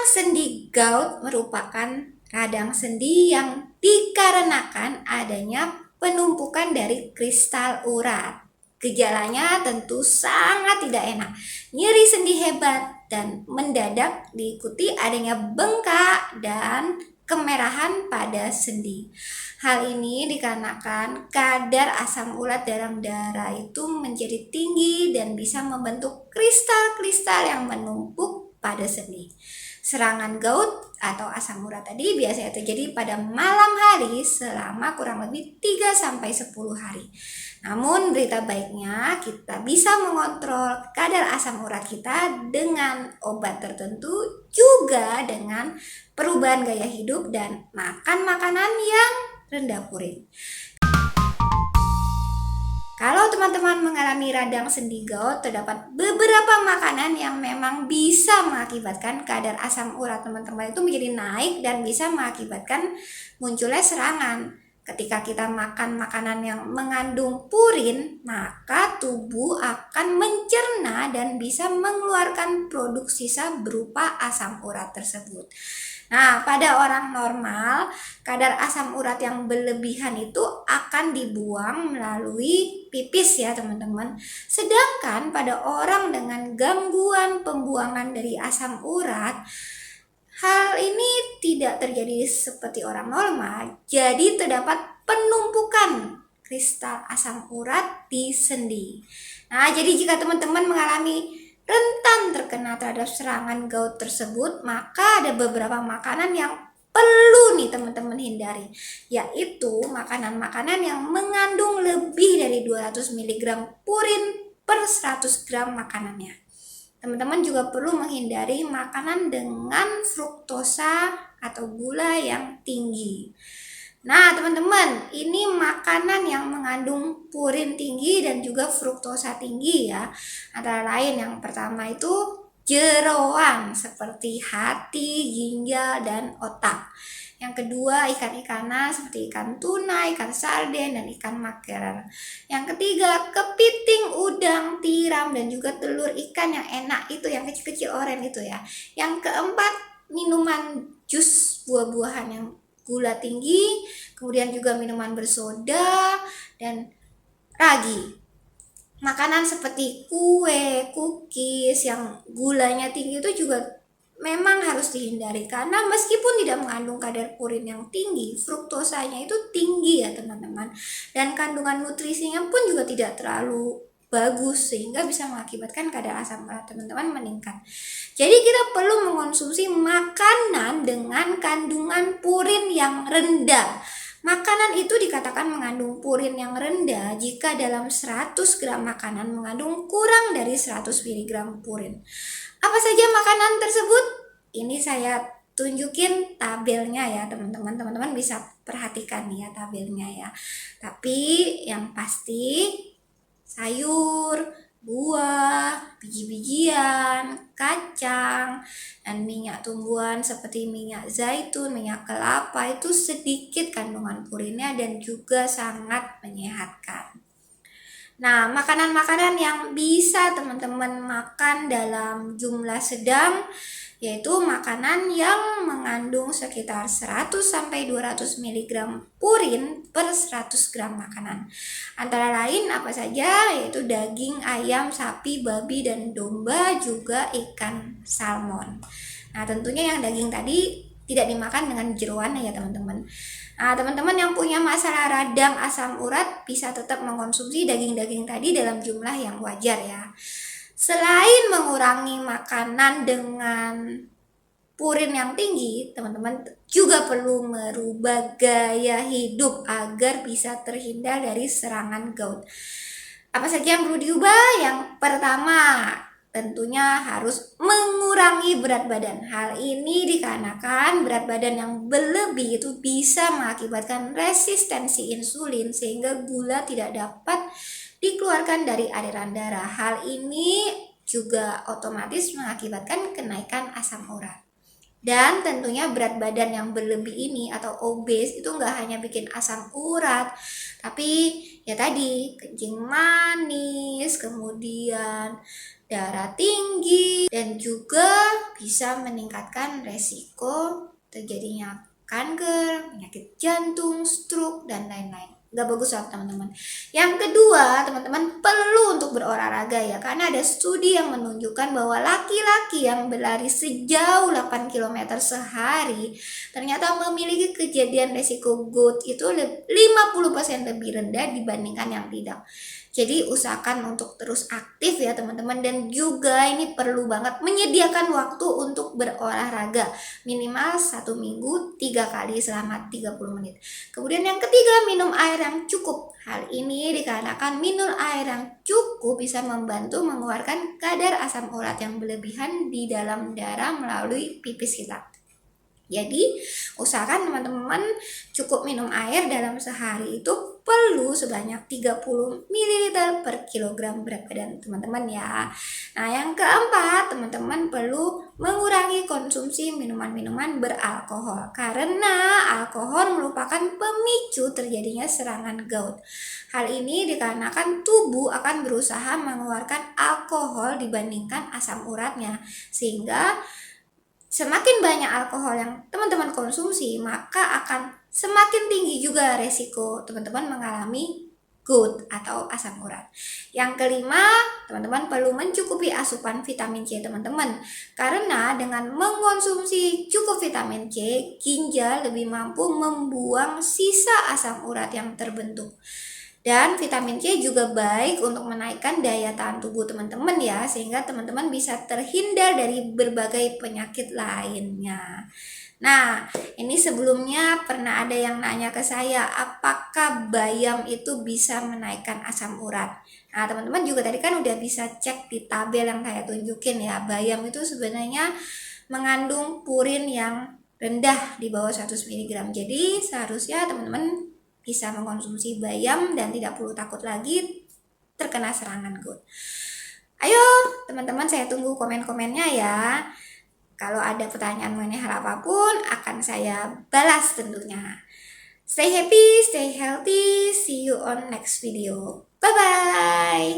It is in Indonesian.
sendi gout merupakan radang sendi yang dikarenakan adanya penumpukan dari kristal urat. Gejalanya tentu sangat tidak enak, nyeri sendi hebat dan mendadak diikuti adanya bengkak dan kemerahan pada sendi. Hal ini dikarenakan kadar asam urat dalam darah itu menjadi tinggi dan bisa membentuk kristal-kristal yang menumpuk pada sendi. Serangan gout atau asam urat tadi biasanya terjadi pada malam hari selama kurang lebih 3-10 hari. Namun berita baiknya kita bisa mengontrol kadar asam urat kita dengan obat tertentu, juga dengan perubahan gaya hidup dan makan makanan yang rendah purin. Kalau teman-teman mengalami radang sendi gout, terdapat beberapa makanan yang memang bisa mengakibatkan kadar asam urat teman-teman itu menjadi naik dan bisa mengakibatkan munculnya serangan. Ketika kita makan makanan yang mengandung purin, maka tubuh akan mencerna dan bisa mengeluarkan produk sisa berupa asam urat tersebut. Nah, pada orang normal, kadar asam urat yang berlebihan itu akan dibuang melalui pipis ya teman-teman. Sedangkan pada orang dengan gangguan pembuangan dari asam urat, hal ini tidak terjadi seperti orang normal. Jadi terdapat penumpukan kristal asam urat di sendi. Nah, jadi jika teman-teman mengalami rentan terkena terhadap serangan gout tersebut, maka ada beberapa makanan yang perlu nih teman-teman hindari, yaitu makanan-makanan yang mengandung lebih dari 200 mg purin per 100 gram makanannya. Teman-teman juga perlu menghindari makanan dengan fruktosa atau gula yang tinggi. Nah teman-teman, ini makanan yang mengandung purin tinggi dan juga fruktosa tinggi ya. Antara lain yang pertama itu jeroan seperti hati, ginjal, dan otak. Yang kedua ikan-ikanan seperti ikan tuna, ikan sarden, dan ikan makerer. Yang ketiga kepiting, udang, tiram, dan juga telur ikan yang enak itu, yang kecil-kecil oranye itu ya. Yang keempat minuman jus buah-buahan yang gula tinggi, kemudian juga minuman bersoda dan ragi. Makanan seperti kue, cookies yang gulanya tinggi itu juga memang harus dihindari, karena meskipun tidak mengandung kadar purin yang tinggi, fruktosanya itu tinggi ya teman-teman, dan kandungan nutrisinya pun juga tidak terlalu bagus sehingga bisa mengakibatkan kadar asam urat teman-teman meningkat. Jadi kita perlu mengonsumsi makanan dengan kandungan purin yang rendah. Makanan itu dikatakan mengandung purin yang rendah jika dalam 100 gram makanan mengandung kurang dari 100 mg purin. Apa saja makanan tersebut? Ini saya tunjukin tabelnya ya teman-teman. Teman-teman bisa perhatikan ya tabelnya ya. Tapi yang pasti sayur, buah, biji-bijian, kacang, dan minyak tumbuhan seperti minyak zaitun, minyak kelapa itu sedikit kandungan purinnya dan juga sangat menyehatkan. Nah, makanan-makanan yang bisa teman-teman makan dalam jumlah sedang yaitu makanan yang mengandung sekitar 100-200 mg purin per 100 gram makanan. Antara lain apa saja? Yaitu daging ayam, sapi, babi, dan domba, juga ikan salmon. Nah, tentunya yang daging tadi tidak dimakan dengan jeroan ya teman-teman. Nah, teman-teman yang punya masalah radang asam urat bisa tetap mengkonsumsi daging-daging tadi dalam jumlah yang wajar ya. Selain mengurangi makanan dengan purin yang tinggi, teman-teman juga perlu merubah gaya hidup agar bisa terhindar dari serangan gout. Apa saja yang perlu diubah? Yang pertama, tentunya harus mengurangi berat badan. Hal ini dikarenakan berat badan yang berlebih itu bisa mengakibatkan resistensi insulin sehingga gula tidak dapat dikeluarkan dari aliran darah. Hal ini juga otomatis mengakibatkan kenaikan asam urat. Dan tentunya berat badan yang berlebih ini atau obes itu nggak hanya bikin asam urat, tapi ya tadi kencing manis, kemudian darah tinggi, dan juga bisa meningkatkan resiko terjadinya kanker, penyakit jantung, stroke, dan lain-lain. Gak bagus lah teman-teman. Yang kedua, teman-teman perlu untuk berolahraga ya, karena ada studi yang menunjukkan bahwa laki-laki yang berlari sejauh 8 km sehari ternyata memiliki kejadian resiko gout itu 50% lebih rendah dibandingkan yang tidak. Jadi usahakan untuk terus aktif ya teman-teman, dan juga ini perlu banget menyediakan waktu untuk berolahraga minimal 1 minggu 3 kali selama 30 menit. Kemudian yang ketiga, minum air yang cukup. Hal ini dikarenakan minum air yang cukup bisa membantu mengeluarkan kadar asam urat yang berlebihan di dalam darah melalui pipis kita. Jadi usahakan teman-teman cukup minum air dalam sehari itu perlu sebanyak 30 ml per kilogram berat badan teman-teman ya. Nah yang keempat, teman-teman perlu mengurangi konsumsi minuman-minuman beralkohol, karena alkohol merupakan pemicu terjadinya serangan gout. Hal ini dikarenakan tubuh akan berusaha mengeluarkan alkohol dibandingkan asam uratnya, sehingga semakin banyak alkohol yang teman-teman konsumsi, maka akan semakin tinggi juga resiko teman-teman mengalami gout atau asam urat. Yang kelima, teman-teman perlu mencukupi asupan vitamin C teman-teman. Karena dengan mengkonsumsi cukup vitamin C, ginjal lebih mampu membuang sisa asam urat yang terbentuk. Dan vitamin C juga baik untuk menaikkan daya tahan tubuh teman-teman ya, sehingga teman-teman bisa terhindar dari berbagai penyakit lainnya. Nah, ini sebelumnya pernah ada yang nanya ke saya, apakah bayam itu bisa menaikkan asam urat? Nah, teman-teman juga tadi kan udah bisa cek di tabel yang saya tunjukin ya, bayam itu sebenarnya mengandung purin yang rendah di bawah 100 mg. Jadi seharusnya teman-teman bisa mengkonsumsi bayam dan tidak perlu takut lagi terkena serangan gout. Ayo teman-teman, saya tunggu komen-komennya ya. Kalau ada pertanyaan mengenai hal apapun akan saya balas tentunya. Stay happy, stay healthy, see you on next video. Bye-bye.